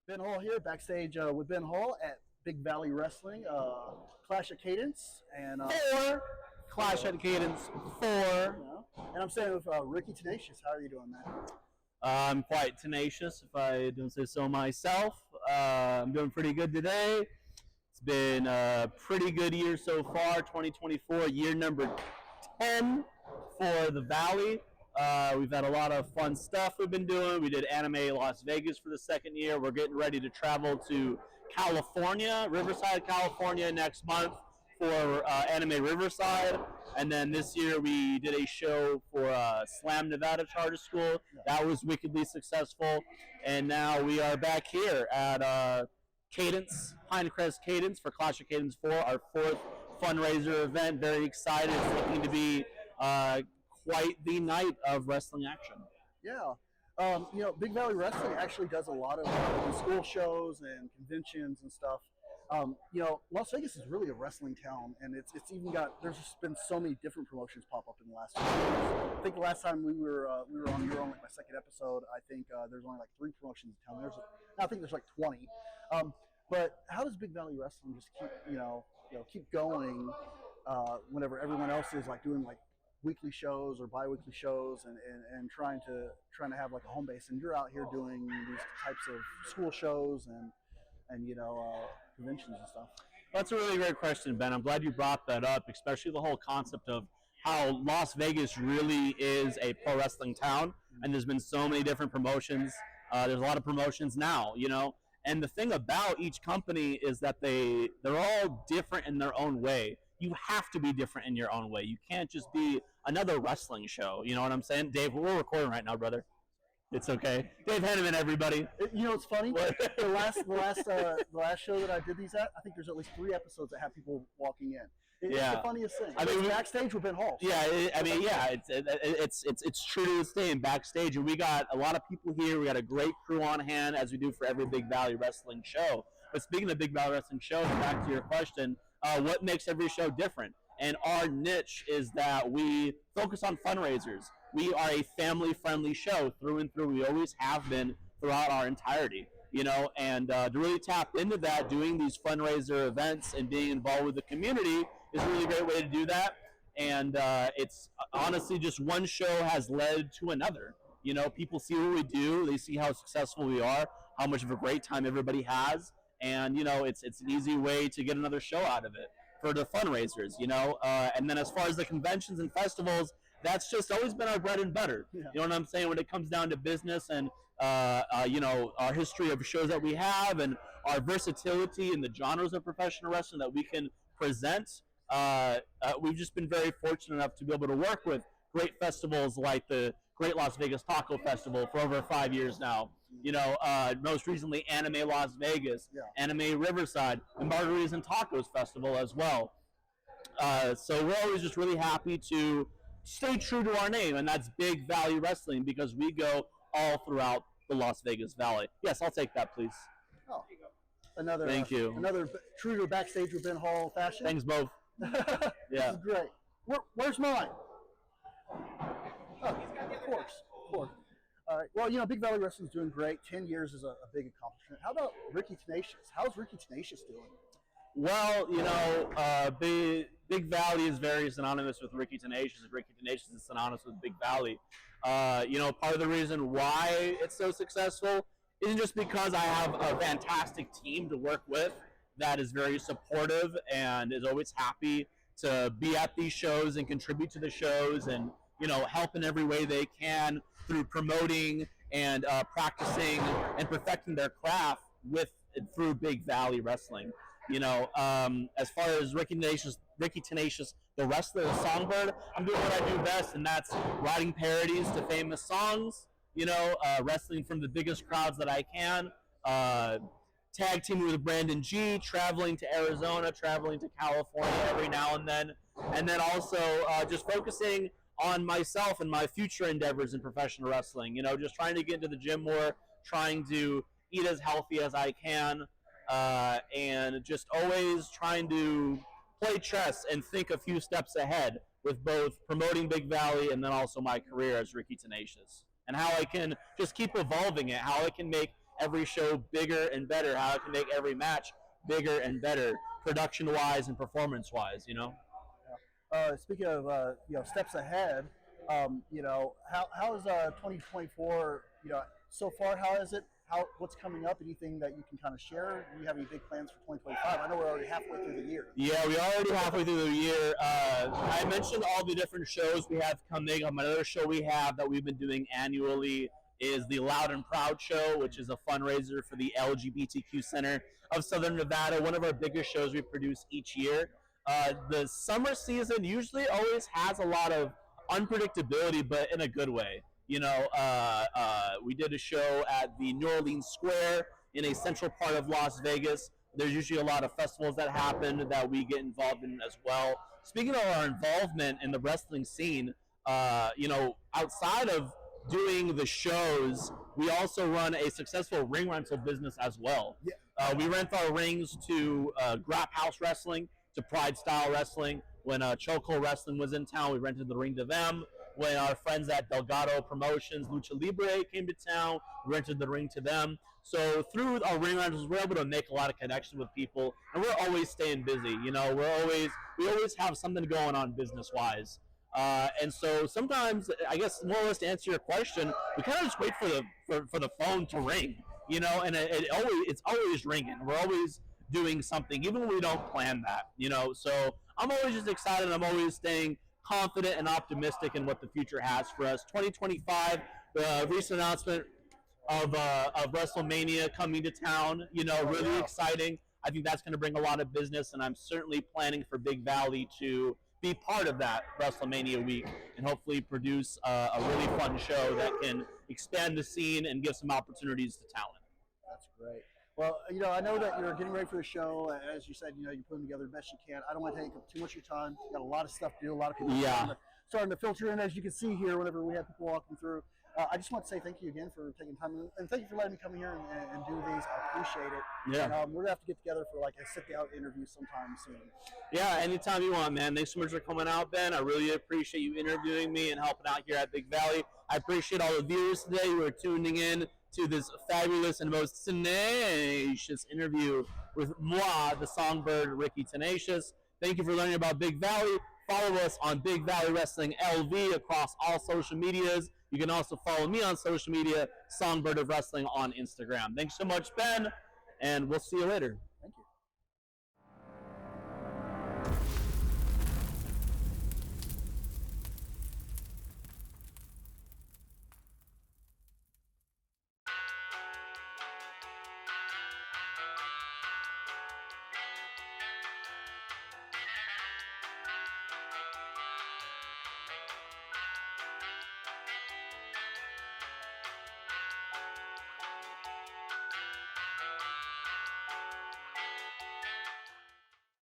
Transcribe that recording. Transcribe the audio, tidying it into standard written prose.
Ben Hall here, backstage with Ben Hall at Big Valley Wrestling, Clash of Cadence, and Clash at Cadence 4. And I'm staying with Ricky Tenacious. How are you doing, man? I'm quite tenacious, if I don't say so myself. I'm doing pretty good today. It's been a pretty good year so far, 2024, year number 10 for the Valley. We've had a lot of fun stuff we've been doing. We did Anime Las Vegas for the second year. We're getting ready to travel to California, Riverside, California next month for Anime Riverside. And then this year we did a show for Slam Nevada Charter School. That was wickedly successful. And now we are back here at Cadence, Pinecrest Cadence for Clash of Cadence 4, our 4th fundraiser event. Very excited. It's looking to be quite the night of wrestling action. Yeah. Big Valley Wrestling actually does a lot of school shows and conventions and stuff. Las Vegas is really a wrestling town, and it's even got, there's just been so many different promotions pop up in the last few years. I think the last time we were on your own, like my second episode, I think there's only like 3 promotions in town. I think there's like 20. But how does Big Valley Wrestling just keep going whenever everyone else is like doing like weekly shows or bi-weekly shows and trying to have like a home base, and you're out here doing these types of school shows and conventions and stuff? That's a really great question, Ben. I'm glad you brought that up, especially the whole concept of how Las Vegas really is a pro wrestling town, and there's been so many different promotions. There's a lot of promotions now, and the thing about each company is that they're all different in their own way. You have to be different in your own way. You can't just be another wrestling show. You know what I'm saying? Dave, we're recording right now, brother. It's okay. Dave Henneman, everybody. It's funny. the last show that I did these at, I think there's at least 3 episodes that have people walking in. It's the funniest thing. It's backstage with Ben Hall. Yeah, it's true to staying backstage, and we got a lot of people here. We got a great crew on hand, as we do for every Big Valley Wrestling show. But speaking of Big Valley Wrestling show, back to your question, what makes every show different? And our niche is that we focus on fundraisers. We are a family-friendly show through and through. We always have been throughout our entirety, and to really tap into that, doing these fundraiser events and being involved with the community is a really great way to do that. And it's honestly just one show has led to another. People see what we do. They see how successful we are, how much of a great time everybody has. And, it's an easy way to get another show out of it for the fundraisers, and then as far as the conventions and festivals, that's just always been our bread and butter. Yeah. You know what I'm saying? When it comes down to business and, our history of shows that we have and our versatility in the genres of professional wrestling that we can present, we've just been very fortunate enough to be able to work with great festivals like the Great Las Vegas Taco Festival for over 5 years now. Most recently Anime Las Vegas, Anime Riverside, and Margaritas and Tacos Festival as well. So we're always just really happy to stay true to our name, and that's Big Valley Wrestling, because we go all throughout the Las Vegas Valley. Yes, I'll take that, please. Oh, another. Thank you. Another true to backstage with Ben Hall fashion. Thanks both. Yeah. This is great. Where's mine? Oh, of course. All right. Well, Big Valley Wrestling is doing great. 10 years is a big accomplishment. How about Ricky Tenacious? How's Ricky Tenacious doing? Well, Big Valley is very synonymous with Ricky Tenacious, and Ricky Tenacious is synonymous with Big Valley. Part of the reason why it's so successful isn't just because I have a fantastic team to work with that is very supportive and is always happy to be at these shows and contribute to the shows and, help in every way they can through promoting and practicing and perfecting their craft through Big Valley Wrestling. As far as Ricky Tenacious the wrestler, the Songbird. I'm doing what I do best, and that's writing parodies to famous songs. Wrestling from the biggest crowds that I can. Tag teaming with Brandon G, traveling to Arizona, traveling to California every now and then also just focusing on myself and my future endeavors in professional wrestling. Just trying to get into the gym more, trying to eat as healthy as I can, and just always trying to play chess and think a few steps ahead with both promoting Big Valley and then also my career as Ricky Tenacious, and how I can just keep evolving it, how I can make every show bigger and better, how I can make every match bigger and better, production-wise and performance-wise. Speaking of steps ahead, how is 2024? So far, how is it? What's coming up? Anything that you can kind of share? Do you have any big plans for 2025? I know we're already halfway through the year. Yeah, we are already halfway through the year. I mentioned all the different shows we have coming. Another show we have that we've been doing annually is the Loud and Proud Show, which is a fundraiser for the LGBTQ Center of Southern Nevada, one of our biggest shows we produce each year. The summer season usually always has a lot of unpredictability, but in a good way. We did a show at the New Orleans Square in a central part of Las Vegas. There's usually a lot of festivals that happen that we get involved in as well. Speaking of our involvement in the wrestling scene, outside of doing the shows, we also run a successful ring rental business as well. Yeah. We rent our rings to Grap House Wrestling, to Pride Style Wrestling. When Choco Wrestling was in town, we rented the ring to them. When our friends at Delgado Promotions, Lucha Libre came to town, we rented the ring to them. So through our ring rentals, we're able to make a lot of connections with people, and we're always staying busy. We always have something going on business-wise. And so sometimes, I guess more or less to answer your question, we kind of just wait for the phone to ring, and it's always ringing. We're always doing something, even when we don't plan that, So I'm always just excited. I'm always staying confident and optimistic in what the future has for us. 2025, the recent announcement of WrestleMania coming to town, really exciting. I think that's going to bring a lot of business, and I'm certainly planning for Big Valley to be part of that WrestleMania week and hopefully produce a really fun show that can expand the scene and give some opportunities to talent. That's great. Well, I know that you're getting ready for the show. As you said, you're putting together the best you can. I don't want to take up too much of your time. You got a lot of stuff to do, a lot of people starting to filter in, as you can see here, whenever we have people walking through. I just want to say thank you again for taking time, and thank you for letting me come here and do these. I appreciate it. Yeah. And, we're going to have to get together for like a sit-down interview sometime soon. Yeah, anytime you want, man. Thanks so much for coming out, Ben. I really appreciate you interviewing me and helping out here at Big Valley. I appreciate all the viewers today who are tuning in to this fabulous and most tenacious interview with moi, the Songbird, Ricky Tenacious. Thank you for learning about Big Valley. Follow us on Big Valley Wrestling LV across all social medias. You can also follow me on social media, Songbird of Wrestling on Instagram. Thanks so much, Ben, and we'll see you later.